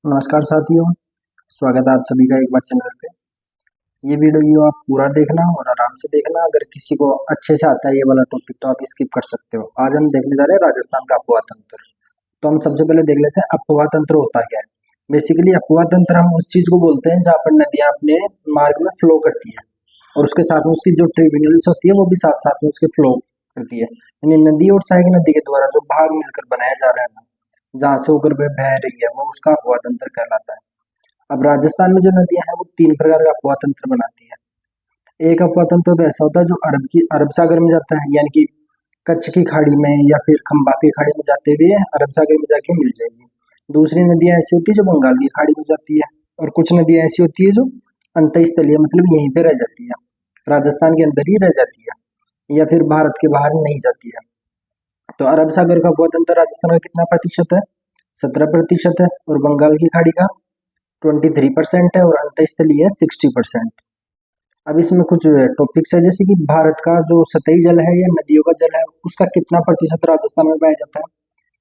नमस्कार साथियों, स्वागत है आप सभी का एक बार चैनल पे। ये वीडियो आप पूरा देखना और आराम से देखना। अगर किसी को अच्छे से आता है ये वाला टॉपिक तो आप स्किप कर सकते हो। आज हम देखने जा रहे हैं राजस्थान का अफवाह तंत्र। तो हम सबसे पहले देख लेते हैं अफवाह तंत्र होता क्या है। बेसिकली अफवाह तंत्र हम उस चीज को बोलते हैं जहाँ पर नदियां अपने मार्ग में फ्लो करती है और उसके साथ में उसकी जो ट्रिब्यूनल्स होती है वो भी साथ साथ में उसके फ्लो करती है। यानी नदी और सहायक नदी के द्वारा जो भाग मिलकर बनाया जा रहा है ना, जहाँ से होकर वह बह रही है, वो उसका अफवाह तंत्र कहलाता है। अब राजस्थान में जो नदियां हैं वो तीन प्रकार का अफवाह तंत्र बनाती है। एक अफवाह तंत्र तो ऐसा होता है जो अरब सागर में जाता है, यानी कि कच्छ की खाड़ी में या फिर खंबात की खाड़ी में जाते हुए अरब सागर में जाके मिल जाएगी। दूसरी नदियां ऐसी होती है जो बंगाल की खाड़ी में जाती है, और कुछ नदियां ऐसी होती है जो अंतःस्थलीय मतलब यहीं पे रह जाती है, राजस्थान के अंदर ही रह जाती है या फिर भारत के बाहर नहीं जाती है। तो अरब सागर का अफवाह तंत्र राजस्थान का कितना प्रतिशत है? 17% है। और बंगाल की खाड़ी का 23% है और अंतःस्थलीय है 60%। अब इसमें कुछ टॉपिक्स है, जैसे कि भारत का जो सतही जल है या नदियों का जल है उसका कितना प्रतिशत राजस्थान में पाया जाता है,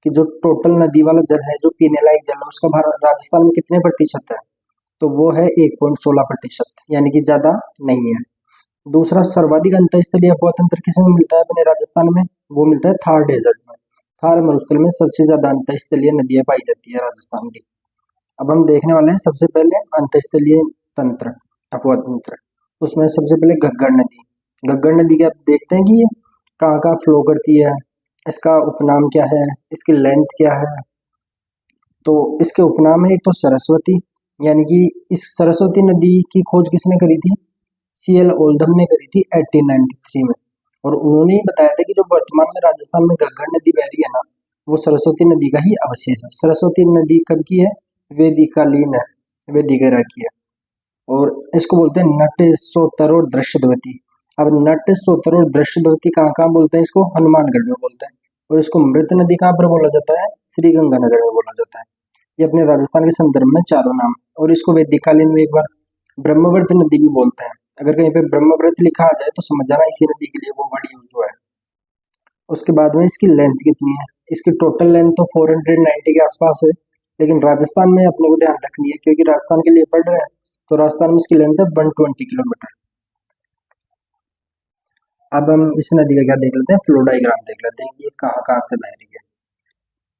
कि जो टोटल नदी वाला जल है जो पीने लायक जल है उसका भारत राजस्थान में कितने प्रतिशत है? तो वो है 1.16%, यानी कि ज्यादा नहीं है। दूसरा, सर्वाधिक अंतःस्थलीय अफवाह तंत्र किसमें मिलता है अपने राजस्थान में? वो मिलता है थार डेजर्ट में। थार मरुस्थल में सबसे ज्यादा अंतःस्थलीय नदियां पाई जाती है राजस्थान की। अब हम देखने वाले हैं सबसे पहले अंतःस्थलीय तंत्र, अफवाह तंत्र। उसमें सबसे पहले घग्गर नदी। घग्गर नदी के आप देखते हैं कि ये कहाँ कहाँ फ्लो करती है, इसका उपनाम क्या है, इसकी लेंथ क्या है। तो इसके उपनाम है एक तो सरस्वती, यानी कि इस सरस्वती नदी की खोज किसने करी थी? सीएल ओल्डहम ने करी थी 1893 में। और उन्होंने ही बताया था कि जो वर्तमान में राजस्थान में घग्गर नदी बह रही है ना, वो सरस्वती नदी का ही अवशेष है। सरस्वती नदी कब की है? वेदिकालीन है, वेदिक एरा की है। और इसको बोलते हैं नट सोतर और दृश्यवती। अब नट सोतर और दृश्यवती कहाँ कहाँ बोलते हैं? इसको हनुमानगढ़ में बोलते हैं। और इसको मृत नदी कहाँ पर बोला जाता है? श्री गंगानगर में बोला जाता है। ये अपने राजस्थान के संदर्भ में चारों नाम। और इसको वेदिकालीन में एक बार ब्रह्मवर्त नदी भी बोलते हैं। अगर कहीं पे ब्रह्मवर्त लिखा आ जाए तो समझ जाना इसी नदी के लिए वो वर्ड यूज हुआ है। उसके बाद में इसकी लेंथ कितनी है? इसकी टोटल लेंथ तो 490 के आसपास है, लेकिन राजस्थान में अपने को ध्यान रखनी है क्योंकि राजस्थान के लिए पढ़ रहे हैं। तो राजस्थान में इसकी लेंथ है 120 किलोमीटर। अब हम इस नदी का क्या देख लेते हैं, फ्लो डायग्राम देख लेते हैं कि ये कहाँ कहाँ से बह रही है।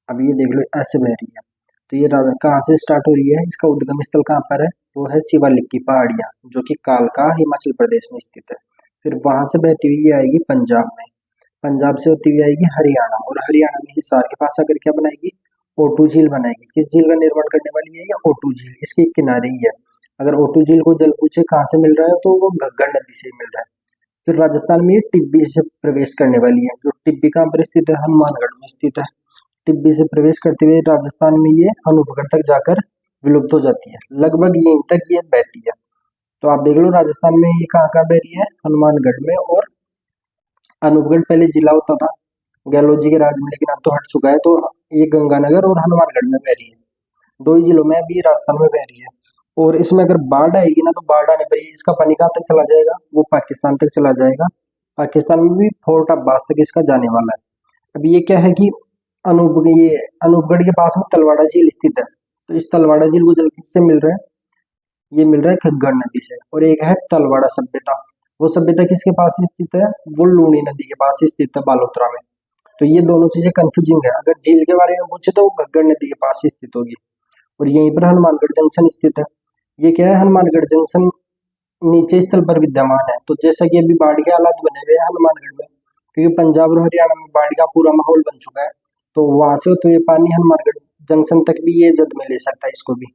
अब ये देख लो ऐसे बह रही है। तो ये कहाँ से स्टार्ट हो रही है, इसका उद्गम स्थल कहाँ पर है? वो है शिवालिक की पहाड़ियाँ, जो कि कालका हिमाचल प्रदेश में स्थित है। फिर वहां से बहती हुई ये आएगी पंजाब में, पंजाब से होती हुई आएगी हरियाणा, और हरियाणा में हिसार के पास आकर क्या बनाएगी? ओटू झील बनाएगी। किस झील का निर्माण करने वाली है? ये ओटू झील, इसके किनारे ही है। अगर ओटू झील को जल पूछे कहाँ से मिल रहा है तो वो घग्गर नदी से मिल रहा है। फिर राजस्थान में ये टिब्बी से प्रवेश करने वाली है। जो टिब्बी कहाँ पर स्थित है? हनुमानगढ़ में स्थित है। टिब्बी से प्रवेश करते हुए राजस्थान में ये अनूपगढ़ तक जाकर विलुप्त हो जाती है। लगभग यहीं तक ये बहती है। तो आप देख लो राजस्थान में ये कहाँ कहाँ बह रही है? हनुमानगढ़ में, और अनूपगढ़ पहले जिला होता था गहलोत जी के राज में, लेकिन अब तो हट चुका है। तो ये गंगानगर और हनुमानगढ़ में बह रही है। दो ही जिलों में अभी राजस्थान में बह रही है। और इसमें अगर बाढ़ आएगी ना, तो बाढ़ आने पर इसका पानी कहाँ तक चला जाएगा? वो पाकिस्तान तक चला जाएगा। पाकिस्तान में भी फोर्ट अब्बास तक इसका जाने वाला है। अब ये क्या है कि ये अनूपगढ़ के पास में तलवाड़ा झील स्थित है। तो इस तलवाड़ा झील को जल किससे मिल रहा है? ये मिल रहा है खग्गर नदी से। और एक है तलवाड़ा सभ्यता। वो सभ्यता किसके पास स्थित है? वो लूणी नदी के पास स्थित है, बालोतरा में। तो ये दोनों चीजें कंफ्यूजिंग है। अगर झील के बारे में पूछे तो वो घग्गर नदी के पास स्थित होगी। और यहीं पर हनुमानगढ़ जंक्शन स्थित है। ये क्या है? हनुमानगढ़ जंक्शन नीचे स्थल पर विद्यमान है। तो जैसा कि अभी बाढ़ के हालात बने हुए हैं हनुमानगढ़ में, क्योंकि पंजाब और हरियाणा में बाढ़ का पूरा माहौल बन चुका है, तो वहां से होते हुए पानी हनुमानगढ़ जंक्शन तक भी ये जद में ले सकता है इसको भी।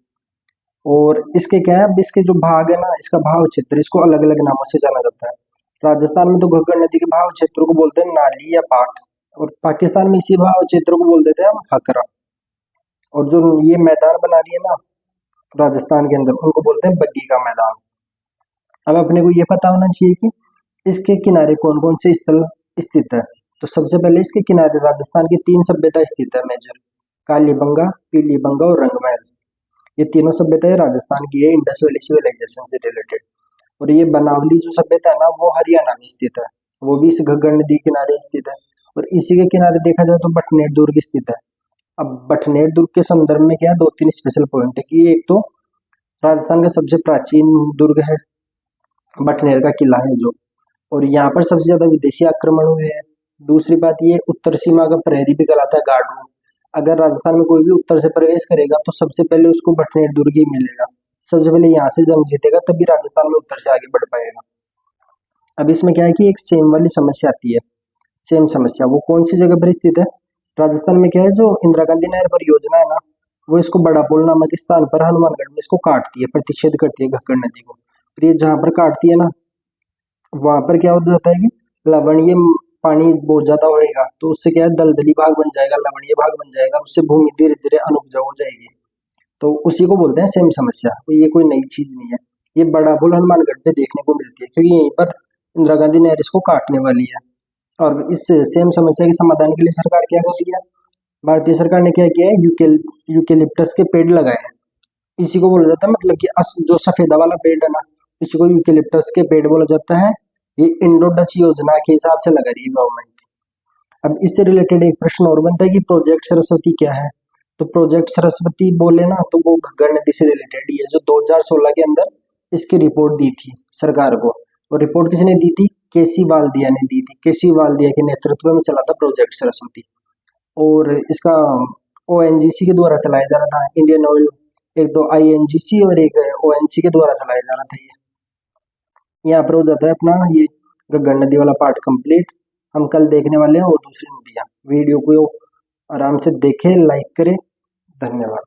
और इसके क्या है, अब इसके जो भाग है ना, इसका भाव क्षेत्र, इसको अलग अलग नामों से जाना जाता है। राजस्थान में तो घग्गर नदी के भाव क्षेत्र को बोलते हैं नाली या पाट, और पाकिस्तान में इसी भाव क्षेत्र को बोल देते हैं हम हकरा। और जो ये मैदान बना रही है ना राजस्थान के अंदर, उनको बोलते हैं बग्गी का मैदान। अब अपने को ये पता होना चाहिए कि इसके किनारे कौन कौन से स्थल स्थित है। तो सबसे पहले इसके किनारे राजस्थान की तीन सभ्यता स्थित है मेजर, कालीबंगा, पीलीबंगा और रंगमहल। ये तीनों सभ्यताएं राजस्थान की है, इंडस वैली सिविलाइजेशन से रिलेटेड। और ये बनावली जो सभ्यता है ना, वो हरियाणा में स्थित है। वो भी इस घग्गर नदी किनारे स्थित है। और इसी के किनारे देखा जाए तो बटनेर दुर्ग स्थित है। अब बठनेर दुर्ग के संदर्भ में क्या है, 2-3 स्पेशल पॉइंट है कि एक तो राजस्थान का सबसे प्राचीन दुर्ग है, बठनेर का किला है जो, और यहाँ पर सबसे ज्यादा विदेशी आक्रमण हुए हैं। दूसरी बात ये उत्तर सीमा का प्रहरी भी कहलाता है, गार्ड रूम। अगर राजस्थान में कोई भी उत्तर से प्रवेश करेगा तो सबसे पहले उसको बठनेर दुर्ग ही मिलेगा, सबसे पहले यहाँ से जंग जीतेगा तभी राजस्थान में उत्तर से आगे बढ़ पाएगा। अब इसमें क्या है कि एक सेम वाली समस्या आती है, सेम समस्या वो कौन सी जगह पर स्थित है, राजस्थान में क्या है, जो इंदिरा गांधी नहर परियोजना है ना, वो इसको बड़ा पुल नामक स्थान पर हनुमानगढ़ में इसको काटती है, प्रतिच्छेद करती है घग्गर नदी को। फिर ये जहाँ पर काटती है ना, वहां पर क्या हो जाता है कि लवणीय पानी बहुत ज्यादा होएगा, तो उससे क्या है, दलदली भाग बन जाएगा, लवणीय भाग बन जाएगा, उससे भूमि धीरे धीरे अनुपजाऊ हो जाएगी। तो उसी को बोलते हैं सेम समस्या, तो ये कोई नई चीज नहीं है। ये बड़ा पुल हनुमानगढ़ पे देखने को मिलती है क्योंकि यहीं पर इंदिरा गांधी नहर इसको काटने वाली है। और इस सेम समस्या के समाधान के लिए सरकार क्या कर रही है, भारतीय सरकार ने क्या किया है, यूकेलिप्टस के पेड़ लगाए हैं। इसी को बोला जाता है, मतलब कि जो सफेदा वाला पेड़ है ना, इसी को यूकेलिप्टस के पेड़ बोला जाता है। ये इंडो डच योजना के हिसाब से लगा रही है गवर्नमेंट। अब इससे रिलेटेड एक प्रश्न और बनता है कि प्रोजेक्ट सरस्वती क्या है। तो प्रोजेक्ट सरस्वती बोले ना तो वो घग्गर नदी से रिलेटेड ही है, जो 2016 के अंदर इसकी रिपोर्ट दी थी सरकार को। और रिपोर्ट किसने दी थी, केसी वाल्दिया ने दी थी। केसी वाल्दिया के नेतृत्व में चला था प्रोजेक्ट सरस्वती, और इसका ओएनजीसी के द्वारा चलाया जा रहा था, इंडियन ऑयल, एक दो आईएनजीसी और एक ओएनसी के द्वारा चलाया जा रहा था। ये यहाँ पर हो जाता है अपना ये घग्गर नदी वाला पार्ट कंप्लीट। हम कल देखने वाले हैं और दूसरी नदियाँ। वीडियो को आराम से देखें, लाइक करें। धन्यवाद।